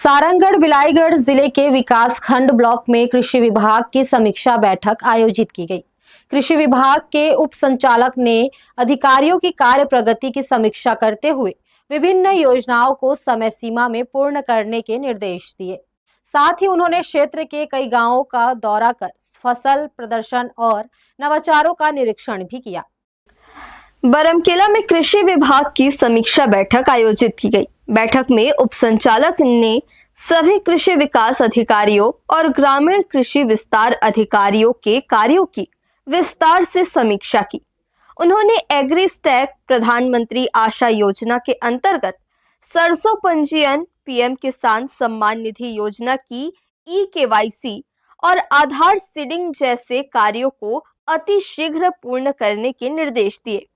सारंगगढ़ बिलाईगढ़ जिले के विकास खंड ब्लॉक में कृषि विभाग की समीक्षा बैठक आयोजित की गई। कृषि विभाग के उप संचालक ने अधिकारियों की कार्य प्रगति की समीक्षा करते हुए विभिन्न योजनाओं को समय सीमा में पूर्ण करने के निर्देश दिए। साथ ही उन्होंने क्षेत्र के कई गांवों का दौरा कर फसल प्रदर्शन और नवाचारों का निरीक्षण भी किया। बरमकेला में कृषि विभाग की समीक्षा बैठक आयोजित की गई। बैठक में उप संचालक ने सभी कृषि विकास अधिकारियों और ग्रामीण कृषि विस्तार अधिकारियों के कार्यों की विस्तार से समीक्षा की। उन्होंने एग्री स्टैक प्रधानमंत्री आशा योजना के अंतर्गत सरसों पंजीयन, पीएम किसान सम्मान निधि योजना की ई-केवाईसी और आधार सीडिंग जैसे कार्यों को अतिशीघ्र पूर्ण करने के निर्देश दिए।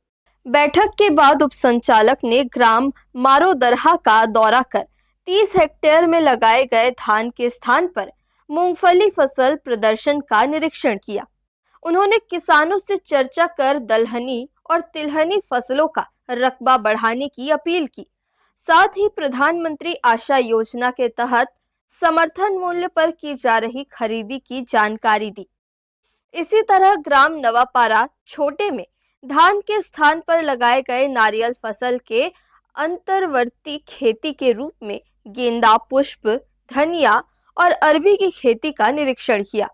बैठक के बाद उप संचालक ने ग्राम मारोदरहा का दौरा कर 30 हेक्टेयर में लगाए गए धान के स्थान पर मूंगफली फसल प्रदर्शन का निरीक्षण किया। उन्होंने किसानों से चर्चा कर दलहनी और तिलहनी फसलों का रकबा बढ़ाने की अपील की। साथ ही प्रधानमंत्री आशा योजना के तहत समर्थन मूल्य पर की जा रही खरीदी की जानकारी दी। इसी तरह ग्राम नवापारा छोटे में धान के स्थान पर लगाए गए नारियल फसल के अंतर्वर्ती खेती के रूप में गेंदा पुष्प, धनिया और अरबी की खेती का निरीक्षण किया।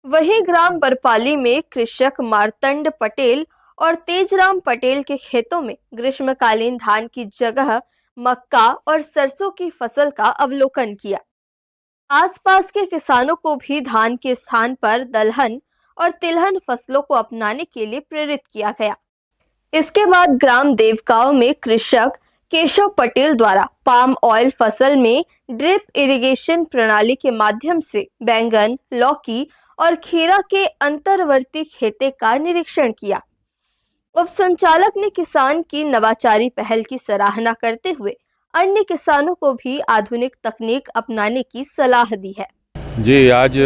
वहीं ग्राम बरपाली में कृषक मार्तंड पटेल और तेजराम पटेल के खेतों में ग्रीष्मकालीन धान की जगह मक्का और सरसों की फसल का अवलोकन किया। आसपास के किसानों को भी धान के स्थान पर दलहन और तिलहन फसलों को अपनाने के लिए प्रेरित किया गया। इसके बाद ग्राम देवगांव में कृषक केशव पटेल द्वारा पाम ऑयल फसल में ड्रिप इरिगेशन प्रणाली के माध्यम से बैंगन, लौकी और खीरा के अंतर्वर्ती खेते का निरीक्षण किया। उप संचालक ने किसान की नवाचारी पहल की सराहना करते हुए अन्य किसानों को भी आधुनिक तकनीक अपनाने की सलाह दी है। जी, आज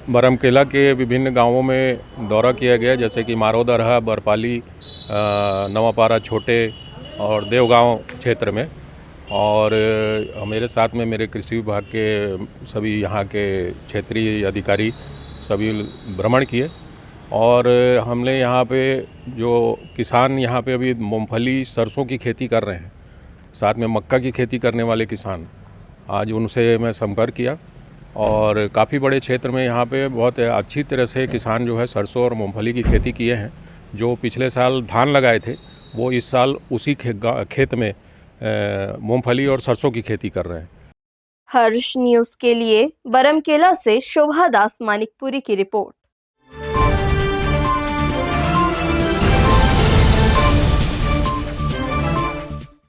बरमकेला के विभिन्न गांवों में दौरा किया गया, जैसे कि मारोदरहा, बरपाली, नवापारा छोटे और देवगांव क्षेत्र में। और मेरे साथ में मेरे कृषि विभाग के सभी यहाँ के क्षेत्रीय अधिकारी सभी भ्रमण किए। और हमने यहाँ पे जो किसान यहाँ पे अभी मूंगफली, सरसों की खेती कर रहे हैं, साथ में मक्का की खेती करने वाले किसान, आज उनसे मैं संपर्क किया। और काफ़ी बड़े क्षेत्र में यहाँ पे बहुत अच्छी तरह से किसान जो है सरसों और मूंगफली की खेती किए हैं। जो पिछले साल धान लगाए थे वो इस साल उसी खेत में मूंगफली और सरसों की खेती कर रहे हैं। हर्ष न्यूज़ के लिए बरमकेला से शोभा दास मानिकपुरी की रिपोर्ट।